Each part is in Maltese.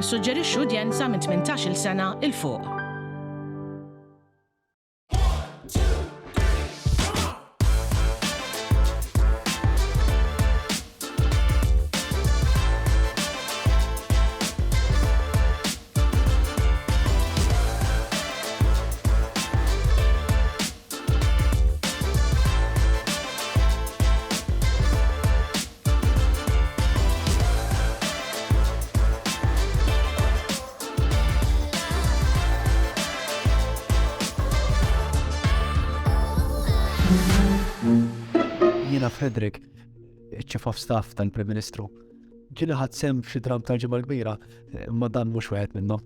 Issuġġerixxu udjenza minn 18-il sena il fuq. Jiena Frederick, Chief of Staff tal-Prim Ministru. Ġili ħadd sem f'xi dram tal-ġimgħa kbira, imma dan mhux wieħed minnhom.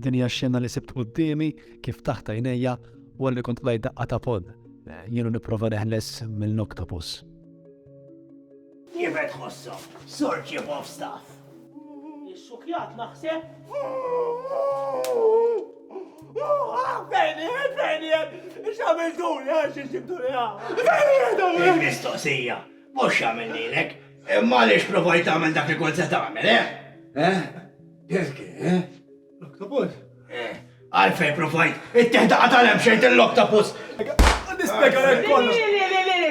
Din hija x-xena li sibt qudiemi kif taħt għajnejja u li kont lej daqqa ta' pod. Jienu nipprova neħles mill-oktopus. Kif qed tħossom, Sur Chief of Staff? Ix-xukjat naħseb? Fejniet, x'għamiltuli għax ixtibtuli għam? Il-mistoqsija, mhux x'għamillilek, imma għaliex provajt tagħmel dak li kont se tagħmel, Perché, L-oktopus? Għalfejn provajt it-teħdaqa tal-hemm l-oktopus. Nispjega lek kollox.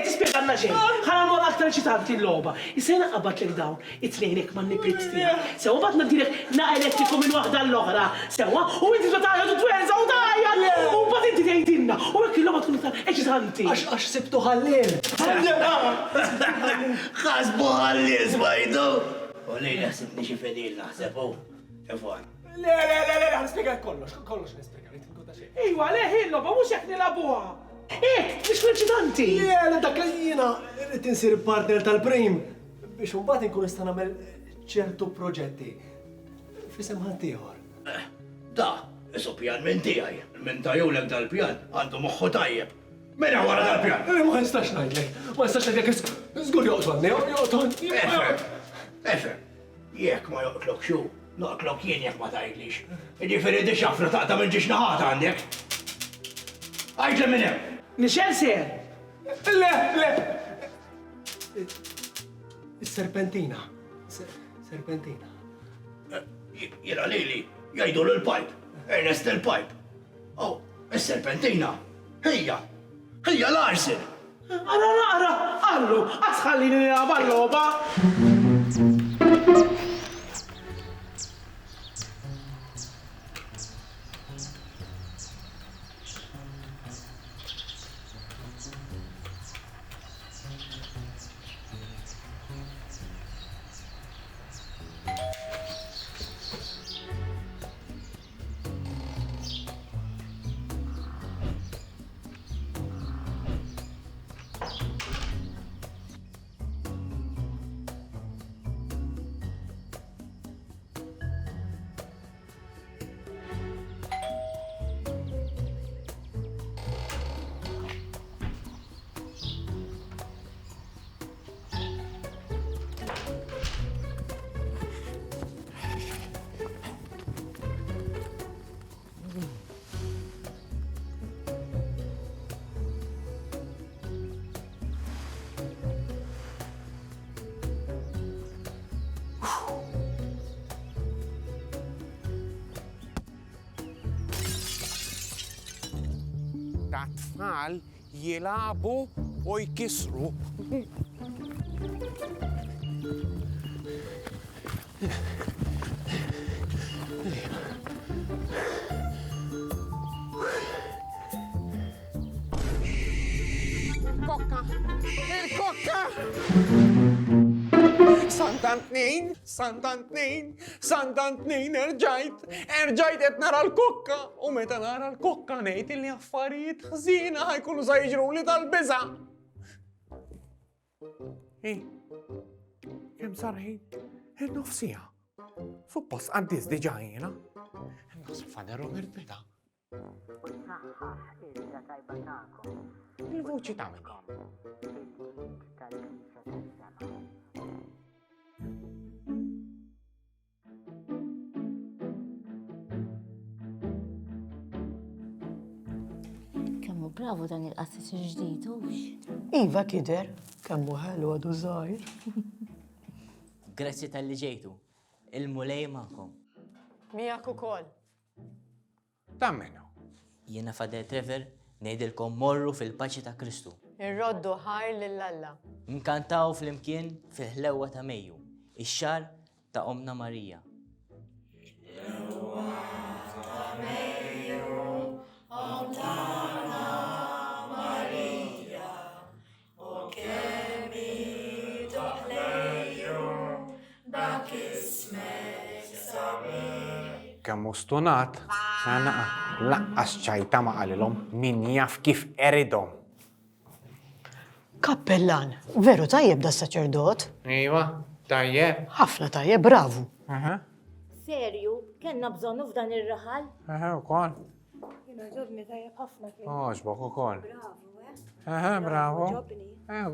Tispjegalna xejn. Ħana aktar ċitanti l-logħba. Issejna qabad lek dawn it-tnejnek man nipriz tiegħek. Sewa mbagħad nadilek naq elettriku minn waħda l-oħra. Sewa u inti tagħjad u twenza u tajjad. U mbagħad inti tgħidilna. U hekk il-logħba tkun iktar eċitanti. Għax sibtu ħallien. Ħasbu ħalli smajdu. U lejla sibni xi fedil naħseb u. Tefon. Le, nispjega kollox nispjega. Ejwa, leħi l-logħba mhux hekk nilagħbuha. Mhix eċitanti. Le, dak jiena rrid insir partner tal-Prim biex mbagħad inkun nista' nagħmel ċertu proġetti f'isem ħadd ieħor. Da, isu pjan minn tiegħi. Minn tajulek dal-pjan għandu moħħu tajjeb. Mena wara dal-pjan. Ma nistax ngħidlek, żgur joqtolni, joqtolni. Efem, jekk ma joqtlok xu, noqtlok jien jekk ma tgħidlix. Jiġifieri di xafra taqta' minn ġiex naħat għandek. Għajġa minn hemm. Nixel ser. Le. Serpentina. Serpentina. Jena lili, jgħidu l-pipe. Ernest il-pipe. Oh, il-serpentina. Hija l-arsin. Ara naqra, għallu, għasħallini nilagħba l-logħba. Tfal jilabu u jkisru. Il-kokka! Santantnin, erġajt qed nara l-kokka u meta nara l-kokka ngħid li affarijiet ħżiena ħajkunu sa jiġruli tal-biża'. Kemm sarħin? Il-nofsija. Suppost għaddiż diġà jiena. Nasib Fader Robert beda. Il-vuċi ta' minni. Kemmu bravo dan il-qassis il-ġdid, ux? Iva kider, kemmu ħelu għadu żgħir. Grazzi tal-li ġejtu. Il-mulej ma'kom. Mijak ukoll. Tammenu. Jiena Fader Trevor ngħidilkom morru fil-paċi ta' Kristu. Irroddu ħajr lill-Alla. Nkantaw fl-imkien fil-ħlewwa ta' Mejju, ix-xahar ta' Omna Marija. Kemm stunat, għana laqqas ċajta ma qalilhom min jaf kif eridhom. Kappellan, veru tajjeb da saċerdot? Iva, tajjeb. Ħafna tajjeb, bravu. Serju, kellna bżonnu f'dan ir-raħal? Ukoll. Jina ġobni tajjeb ħafna kien. Oġbok ukoll. Bravu, Bravo. ġobni.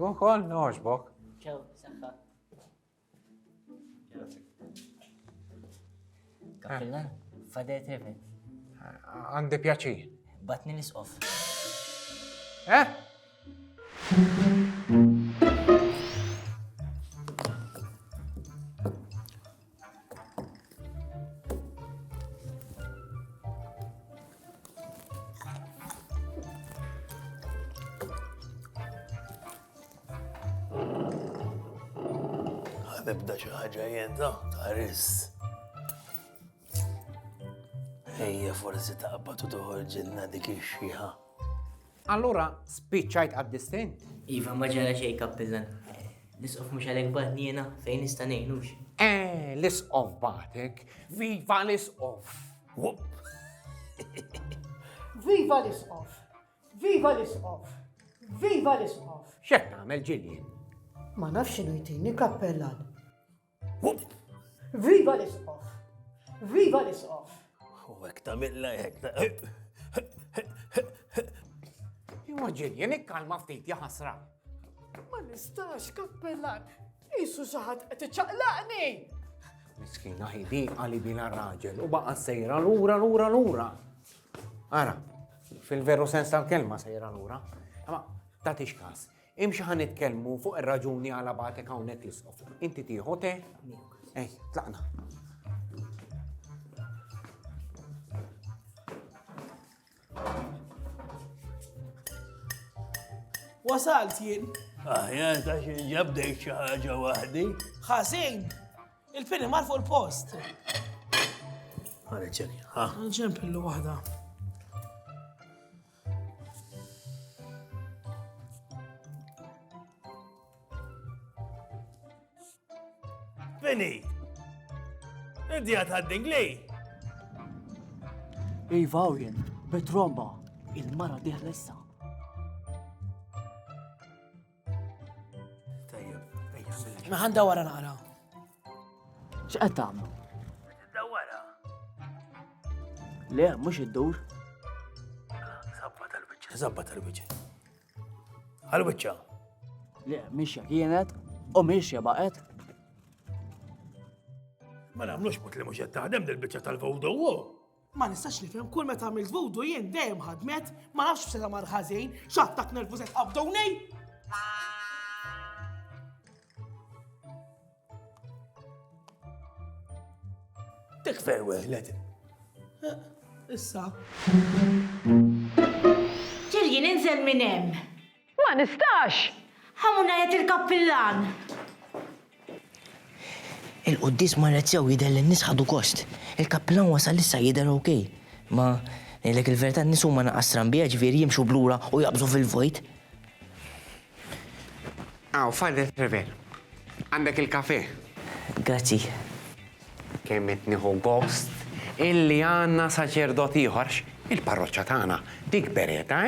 Ukoll, oġbok. Ċew, saħħa. Kappellan, Fader Trevor, Għandi pjaċir. batni l-isqof. Għadibda xi ħaġa jenta, taris. Ejja forsi taqbad u toħorġilna dik ix-xieħa. Allura, spiċċajt għad-distent. Iva, ma ġara xej, Kappellan. L-isqof mhux għalek batni jiena fejn nista' ngħinux. L-isqof batek. Viva l-isqof. Viva l-isqof! Viva l-isqof! Viva l-isqof! X'qed nagħmel ġilien? Ma nafx x'inhu jtini kappellan. Viva l-isqof! Viva l-isqof! U hekk tagħmilha hekk. Iwa ġilien, ikkalma ftit ja ħasra. Ma nistax kappellan! Isu xaħat qed iċċaqlaqni! Miskina ħidi għali bila raġel u baqa sejra lura. Ara, fil-veru sens tal-kelma sejra lura. Ma tatix kas, imxi ħan nitkellmu fuq ir-raġuni għala batek hawnhekk l-isqof. Inti tieħu te? Ej, tlaqna. Wasalt jien. Aħjar ta' xi ġabdejk xi ħaġa waħdi. Ħażin. Il-pini mar fuq il-post. Għana ċeni, ha? Ġempillu waħda. Fini! Inti għadħadding li? Iva, jien, betromba, il-mara diħla issa. Maħan dawara naqra. X'qed tagħmlu? Dawara. Le, mhux id-dur. Zabba tal-biċċa. Għal-biċċa. Le, mixja kienet u mixja baqet. Ma nagħmlux mut li mhux qed taħdem dil-biċċa tal-vodu. Ma nistax nifhem kull meta għamilt vodu jien dejjem ħadmet, ma nafx b'seta mar ħażin, x'attak nervużet qabdownej. Tikfer weħlet. Issa. Ġirjien inżel minn hemm. Ma nistax! Ħamuna jgħid il-kappillan. Il-quddis marret sew jidher li n-nies ħadu kost. Il-kappellan wasal issa jidher okej. Ma ngħidlek il-verità n-nies huma naqqas trambija ġifieri jimxu blura u jaqbżu fil-vojt. Aw, Fader Trevor, għandek il-kafe. Grazzi. Kemm qed nieħu gost illi għandna saċerdot ieħorx il-parroċċa tagħna dik bereta,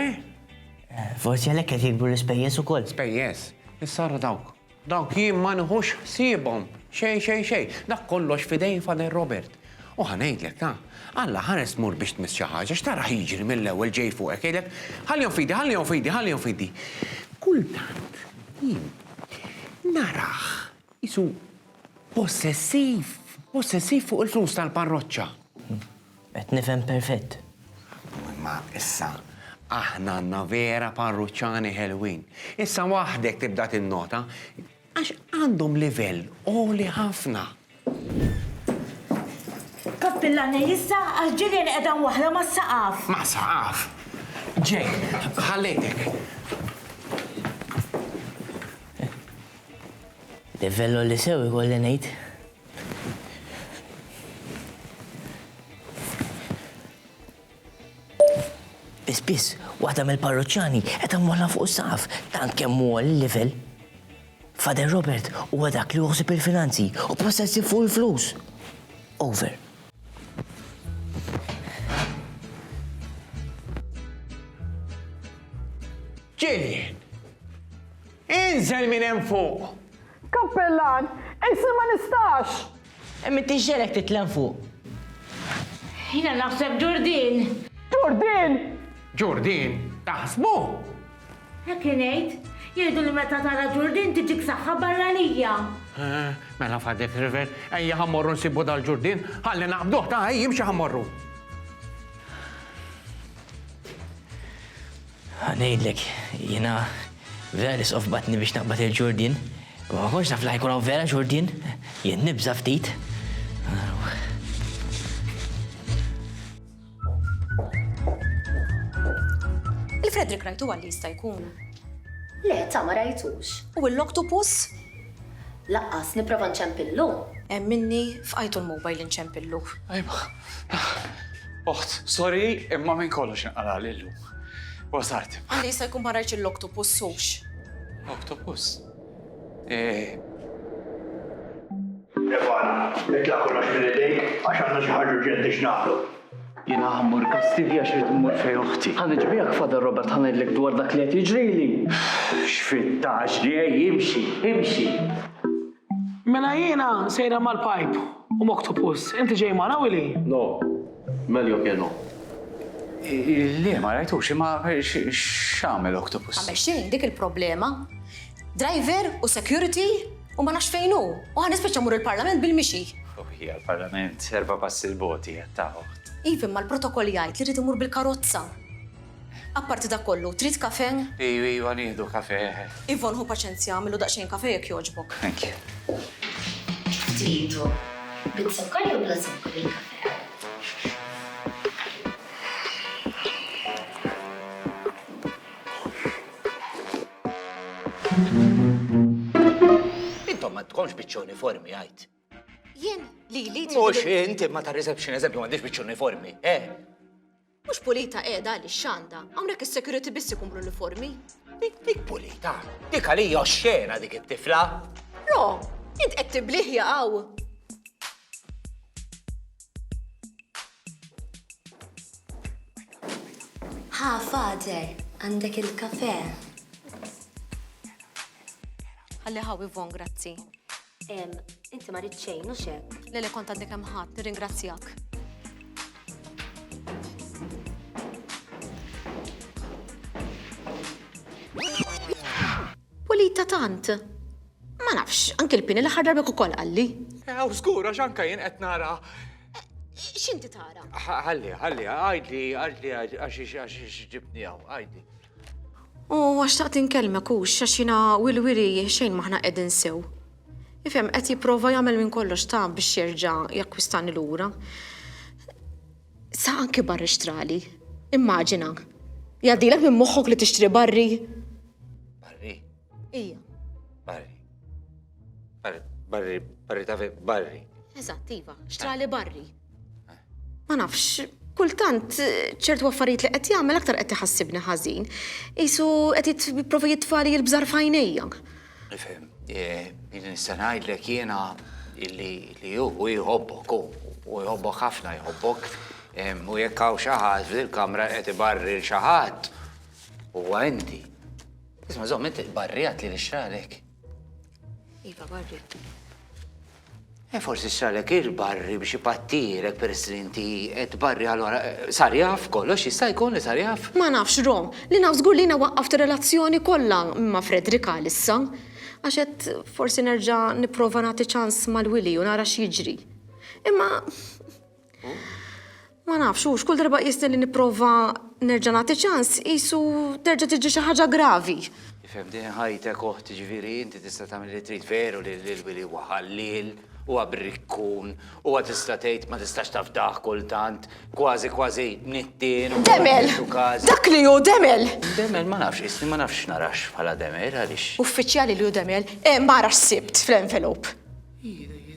Forsi għalhekk qed jikbru l-ispejjeż ukoll. Spejjeż, issarra dawk. Dawk jien ma nħux sibhom. Xej. Dak kollox fidej Fader Robert. U ħanejdlek ta' Alla ħares mur biex tmiss xi ħaġa x'tara jiġri mill-ewwel ġej fuqek jgħidlek ħallihom fidi. Kultant jien naraħ isu possessiv fuq il-flus tal-parroċċa. Qed nifhem perfett. Ma issa, aħna għandna vera parruċċani ħelwin. Issa waħdek tibda tinnota għax għandhom livell oli ħafna. Kappillani, jissa għalġiljen edan wahda ma s-saqaf. Ma saqaf. Ġej, ħallejtek. Livello li sewi kolli ngħid. Biss, waħda mill-parroċjani qed imwalla fuq is-saqaf tant kemm huwa l-livell. Fader Robert huwa dak li joħsib il-finanzi u possessi fuq il-flus. Over. Ġiljen, inżel minn hemm fuq. Kappellan, issi ma nistax! Emmi t-ġelek titlem fuq. Jina naħseb Ġurdin. Ġurdin! Ġurdin, taħsbu? Hekinejt, jgħidu li meta tara Ġurdin tiġik saħħa barranija. Mela fadek river, ejja ħammorru nsibu dal-Ġurdin, ħalli naqbduħ ta' jimxi ħammorru. Għanejdlek, jina vera sof batni biex naqbat il-Ġurdin. Ma konx naf laħi kunaw vera Ġurdin, jien nibza ftit. Il-Fredrik rajtu għalli jista' jkun. Le, ta' ma rajtux. U l-oktopus? Laqqas niprofa nċempillu. Minni f'qajtu l-mobile nċempillu. Ajma. Oħt, sorry, imma minn kollox nqala lillu. Wasart. Għalli jista' jkun ma rajtx l-oktopus sux. Oktopus? Stefana, itla kollox minn idejk għax għandna xi ħaġa urġenti x'nagħmlu. Jina ħammur Kastilja xrid immur fej uħti. Ħan iġbijak Fader Robert ħan ngħidlek dwar dak li qed jiġrili. X'fittax li imxi, imxi. Mela jiena sejra mal-pipe u oktopus. Inti ġej magħna Willy? No, melju kienu. Le, ma rajtux, imma x'għamel oktopus? Għamel xejn dik il-problema. Driver u security u ma nafx fejn hu. U ħanispiċċa mur il-Parlament bil-mixi. Hija l-Parlament 4 passi l-boti jettaħu. Even mal-protokoll jgħid li rrid imur bil-karozza. Apparti da kollu, trid kafe? Iwa nieħdu kafe. Ivon hu paċenzja, għamilu daqsxejn kafe jekk jogħġbok. Thank you. Tridu. Bil-sukkar jew bla sukkar il-kafe? Intom ma tkunx biċċa uniformi għajt. Jien li Mux inti ma ta' reception eżempju m'għandix biċċa uniformi, Mux pulita qiegħda li x'għandha. Hawnhekk is-security biss ikun bl-uniformi. Dik pulita. Dik għalija xxena dik it-tifla. Ro, int qed tibliħ jaqgħu. Ha, Fader, għandek il-kafe. Ħalli ħaw Ivon, grazzi. Inti ma rridx xejn u xek. Lele kont għandek hemm ħadd, nirringrazzjak. Pulita tant. Ma nafx, anke l-pini l-aħħar darbek ukoll qalli. U skura x'anka jien qed nara. X'inti tara? Ħalli, għajdli, għax ġibni għaw, għajdli. Għax taqt inkellmek hux għax jiena wilwiri xejn maħna qegħdin sew. Ifhem qed jipprova jagħmel minn kollox ta' biex jerġa' jakkwistani lura. Sa anke barri xtrali. Immaġina. Jgħaddilek minn moħħok li tixtri barri. Barri? Ija. Barri ta' barri. Eżatt, iva, xtrali barri. Ma nafx, kultant ċertu affarijiet li qed jagħmel aktar qed iħassibni ħażin. Isu qed jipprova jitfali l-bżar f'għajnejja. Ifhem, nista' ngħidlek jiena li hu jħobbok u jħobbok ħafna jħobbok. U jekk hawn xi ħadd fil-kamra qed ibarri l xi ħadd huwa inti. Isma' żomm inti barrijat li xralek. Iva, barri. Forsi xralek il-barri biex ipattirek peress li inti qed barri allura sar jaf kollox jista' jkun li sar jaf. Ma nafx Rom, li naf żgur li waqqaft relazzjoni kollha ma' Fredrika issa. Għax qed forsi nerġa' nipprova nagħti ċans mal-Willy u nara x'jiġri. Imma ma nafx hux kull darba qisni li nipprova nerġa' nagħti ċans qisu terġa' tiġi xi ħaġa gravi. Ifhem din ħajtek oħt ġifieri inti tista' tagħmel li trid veru li l-Willy huwa ħallil huwa brikkun, huwa tista' tgħid ma tistax taf daħ kultant, kważi nittien u Demel! Dak li hu Demel! Demel ma nafx, isni ma nafx narax bħala Demel għaliex. Uffiċjali li hu Demel, ma rax sibt fl-envelop.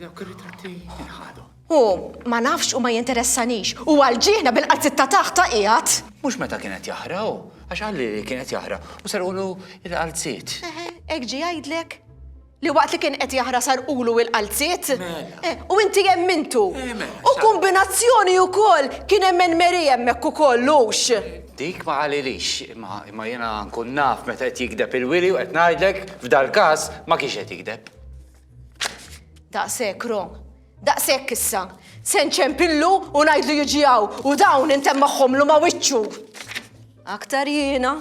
Dawk ir-ritratti inħadu. U ma nafx u ma jinteressanix. U għalġieħna bil-qalzit ta' taħta qiegħed. Mhux meta kienet jaħraw, għax għalli li kienet jaħra u sarqulu il-qalziet. Ek ġi jgħidlek? Li waqt li kien qed jaħra sarqulu il-qalziet? U inti jemmintu. U kombinazzjoni wkoll kien hemm Meri hemmhekk ukoll lux. Dik ma għalilix, imma jena nkun naf meta qed jikdeb il-wili u qed ngħidlek f'dal każ ma kienx qed jikdeb. Daqshekk Ron, daqshekk issa. Se nċempillu u ngħidlu jiġijaw u dawn intemm magħhomlu ma' wiċċu. Aktar jiena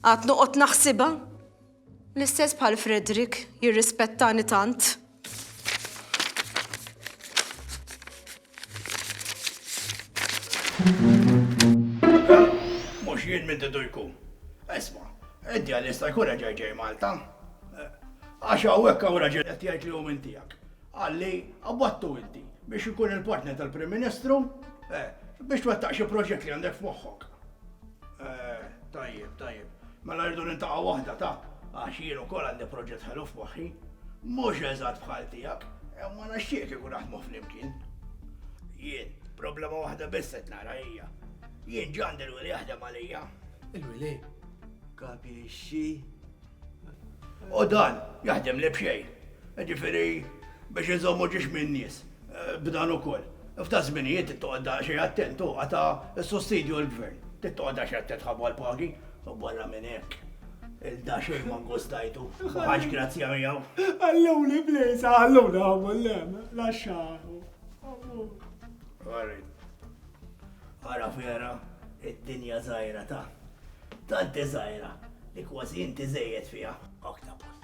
għad noqgħod naħsibha. L-istess bħal Fredrik jirrispettani tant. Mux jien minn tidu jkun. Esma, inti għal-lista jkun ġej Malta. Għaxa għawek għaw raġel għatijajt li għum intijak. Għalli, għabbattu inti biex ikun il-partner tal-Prim Ministru, biex twettaq xi proġett li għandek f'moħħok. Tajjeb. Mela rridu nintaqgħu waħda ta' għax jien ukoll għandi proġett ħelu f'moħħi, mhux eżatt bħal tiegħek, imma naxxiek ikun naħdmu flimkien. Jien, problema waħda biss qed nara hija. Jien ġan il-wili jaħdem għalija. Il-wili? Kapixxi? U dan jaħdem li b'xejn. Ġifieri biex iżommu ġiex minn nies. B'dan ukoll. F'ta' żminijiet tittoqgħodha xejn attent għata s-sussidju l-gvern. Tittoqgħodha xejn attent ħabba l-pagi u barra minn hekk. Il-da xejn ma ngustajtu. Ħaġ grazzja miegħu. Għallewni blejsa, għallewna għamul lasċaru. Għara fjera, id-dinja zaħira ta' tanti zaħira li kważi inti żejjed fija. Oktopus.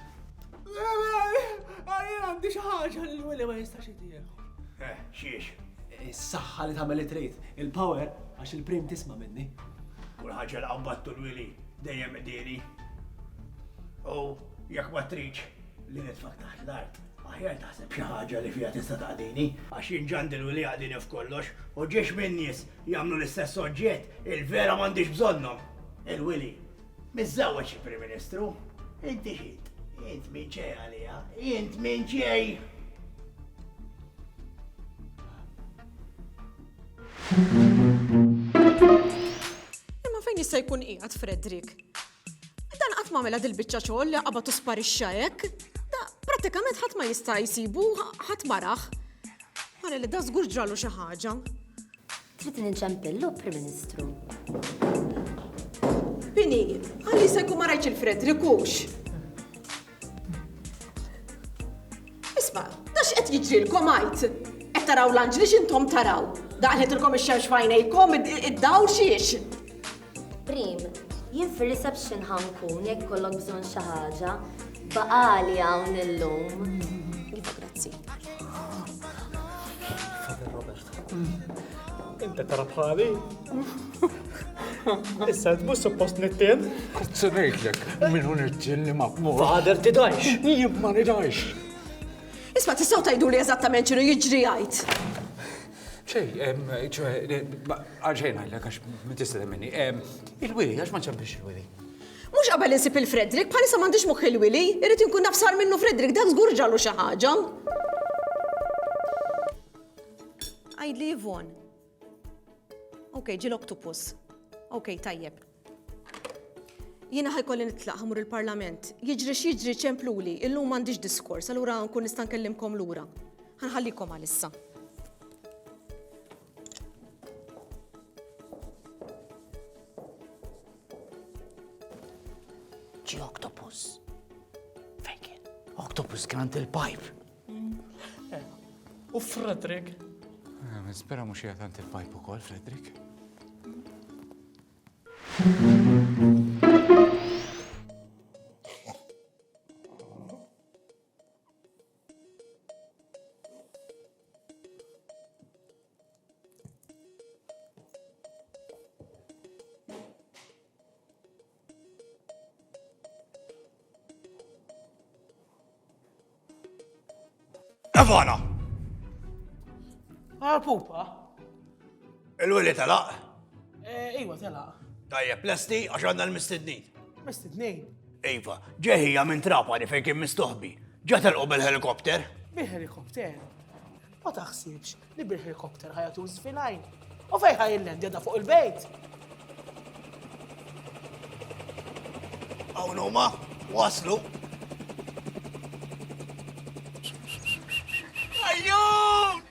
Għajja għandi xaħġa li l-wili ma jistax jitieħu. Xiex? Is-saħħa li tagħmel it-trid, il-power għax il-prim tisma' minni. Kull ħaġa li qabbattu l-wili dejjem idini. U jekk ma tridx li nitfak taħt l-art. Aħjar taħseb xi ħaġa li fiha tista' taqdini għax jinġandil li għadini f'kollox u ġiex minn nies jagħmlu l-istess oġġett il-vera m'għandix bżonnhom. Il-Wili, miżżawweġ il-Prim Ministru, inti xid, int min ċej għalija, int min ċej. Imma fejn jista' jkun qiegħed Fredrik? Dan qatt m'għamilha dil-biċċa xogħol li qabad tisparixxa hekk. Pratikament ħadd ma jista' jsibu, ħadd maraħ. Għalli li da żgur ġralu xi ħaġa. Trid ninċempillu, Prim Ministru. Bini, għalli se jkun ma rajtx il-Fredrikux. Isma', da x'qed jiġrilkom għajt? Qed taraw l-anġli x'intom taraw. Daqħetilkom ix-xemx f'għajnejkom id-dawl xiex. Prim, jien fir-reception ħankun jekk kollok bżonn xi ħaġa. Baqali hawn illum. Iva, grazzi. Fader Robert. Inta tara bħali? Issa tbus suppost nittien? Kont se ngħidlek, minnu nirġiel li maqmur. Fader tidajx. Jien ma nidajx. Isma' tistgħu tgħiduli eżattament x'inhu jiġri għajt. Għalxejn għallek għax tista' minni. Il-Wili, għax ma ċempix il-Wili? Mhux qabel insib il-Fredrik, bħalissa m'għandix moħħ il-Wili, irid inkun nafsar minnu Fredrik, dak żgur ġallu xi ħaġa. Għajdli Yvonne. Okej, ġi l-Oktopus. Okej, tajjeb. Jiena ħajkolli nitlaq ħamur il-Parlament. Jiġri x'jiġri ċempluli, illum m'għandix diskors, allura nkun nista' nkellimkom lura. Ħanħallikom għalissa. Ġi Oktopus. Fejn kien? Oktopus kien għand il-pipe. U Fredrik? Nispera mhux qiegħed għand il-pipe ukoll, Fredrik. Evana! Għal-pupa? Il-wili telaq? Iwa, telaq. Tajjeb, lesti għax għandna l-mistednin. Mistednin? Iva, ġeħija minn Trapani fejn kien mistoħbi. Ġa telqu bil-helikopter? Bil-helikopter? Ma taħsibx li bil-helikopter ħajatu żfilajn. U fej ħajillendi da fuq il-bejt? Hawn huma, waslu. Ajjut!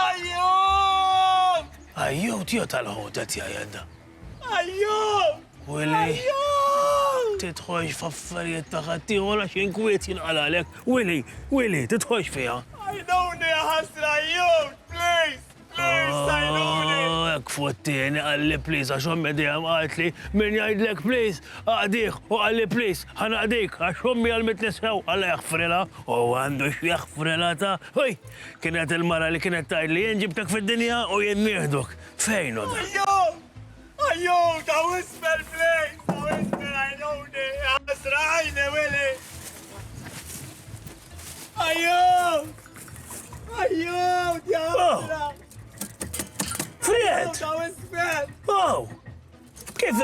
Ajjut! Ajjut jo tal-ħotet jajadda. Ajjut! Willi, titħoġ f'affarijiet ta' ħatti wara xinkwiet jinqalalek. Willi, titħoġ fija. Għajdawni ħasra, ajjut! Please! Please, għajdawni! Ek fottini għalli please, għaxom medijam għatli, min jgħidlek please, għadiq, u għalli please, ħanaqdik, għaxom mi għal-mitnisew, għalla jaxfrila, u għandu xjaxfrila ta' Uj, kienet il-mara li kienet tajdli, jen ġibtek fid-dinja u jen nieħduk. Fejnu da? Ajjut! Ajjut, għaw ismel, please! Għaw ismel, għajdawni! Ħasra għajni, Willi! Ajjut! Ajjut, ja ħasra! Fred! Għaw ismel! Oh! Kif?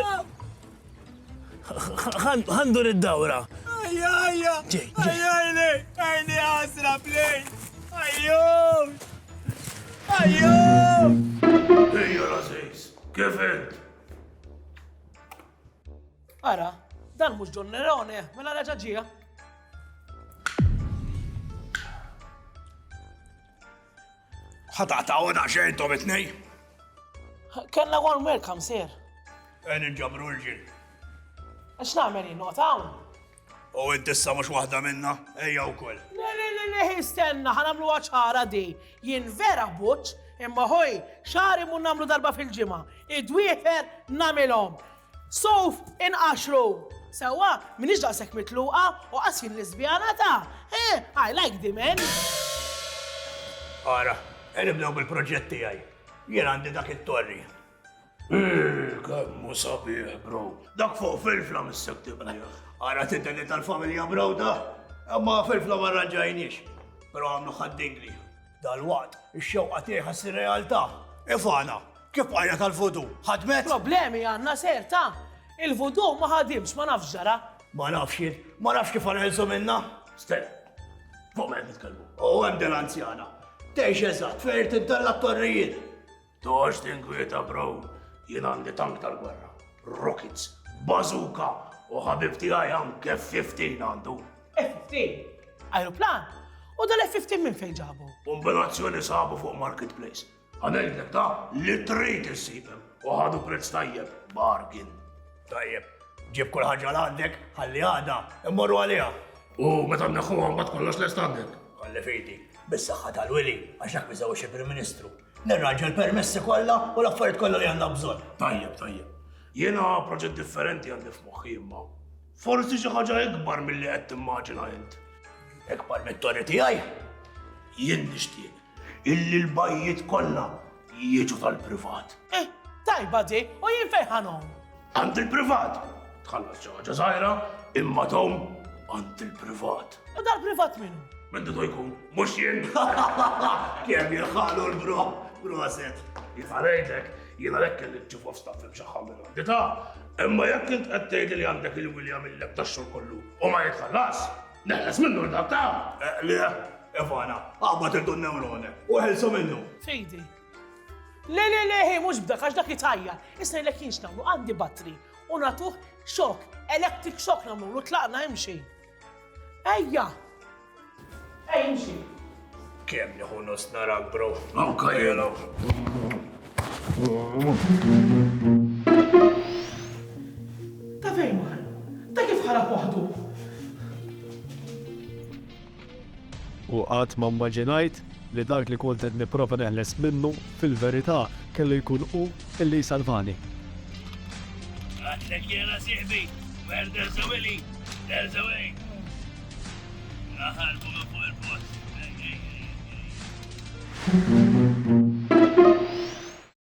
Għandur id-dawra. Ajja! Ġej. Ajjajni! Ajni ħasra, please! Ajjut! Ajjut! Ija l-aziz, kif int? Ara, dan mux John Nerone, mela raġaġija. ħataqtaw daċxajn tom it-nej? Kenna warm welcome, sir. Għen ġabru l-ġil. Għax namel jinnotaw? U id-dissa mux wahda minna, ejja u koll. Le, istenna, ħanamlu għaxħara di. Jien vera buċ, imma ħoj, xari mun namlu darba fil-ġimma. Id-wiefer namilom. Sof in 10. Sewa, minix daqsek mitluqa u qasin lesbjana ta'. I like the men. Ara, nibdew bil-proġetti għaj. Jien għandi dak it-torri. Kemmu sabiħ, bro. Dak fuq fil-fla mis-sektib. Ara t-interni tal-familja bro da. Amma fil-fla ma rranġajniex. Pero għamlu ħaddingli. Dal-waqt, ix-xewqa tieħa s-realtà. Ifana, kif għajja tal-fudu? ħadmet? Problemi għanna serta. Il-vudu ma ħadimx, ma nafx ġara. Ma nafx kif għanħelsu minna? Stel, fuq me nitkellmu. U għem del-anzjana. Teħx eżat, fejr tintella t-torrijiet. Toħx tinkwieta, bro. Jien għandi tank tal-gwerra. Rockets, bazooka u ħabib tiegħi anke F-15 għandu. F-15? Aeroplan? U dal-F-15 minn fejn ġabu? Kombinazzjoni sabu fuq marketplace. Għanejdlek ta' li trid issibem u ħadu prezz tajjeb, bargain. Tajjeb, ġib kull ħaġa l-għandek, ħalli għada, immorru għalija. U meta neħu għambat kollox l-est għandek. Għalli fejti, bis-saħħa tal-Wili, għaxak biżaw xi Prim-Ministru. Nirraġa l-permessi kollha u l-affarijiet kollha li għandna bżonn. Tajjeb. Jiena proġett differenti għandi f'moħħi imma. Forsi xi ħaġa ikbar milli qed timmaġina int. Ikbar mit-torri tiegħi? Jien nixtieq illi l-bajjiet kollha jiġu tal-privat. Tajba di, u jien fejn ħanhom? Għand il-privat. Tħallas xi ħaġa żgħira imma tom għand il-privat. U dal-privat minnu? Min du jkun, mhux jien. Kemm jirħalu l-bro, proset. Jifarejtek, jiena lek kelli tġifu f'staffim xaħħa minn għandi ta' imma jekk int qed tgħid li għandek il-William il-lek tax-xogħol kollu u ma jitħallas, neħles minnu l-dak ta'. Le, Evana, għabbat il-dun neurone u ħelsu minnu. Fejdi. Le, mux b'dak, għax dak jitajja. Isna l-ek jinx namlu, għandi batteri. U natuħ xok, electric shock namlu, u tlaqna imxi. Ejja! Imxi. Kem nieħu nus narak, bro. Anka jena. Ta' fejn mar? Ta' kif ħarab waħdu? U qatt ma mmaġinajt li dak li kont qed nipprova neħles minnu fil-verità kellu jkun hu illi salvani. Għatlek jena siħbi, where there's a Willy, there's a way. Naħarbu fuq il-post.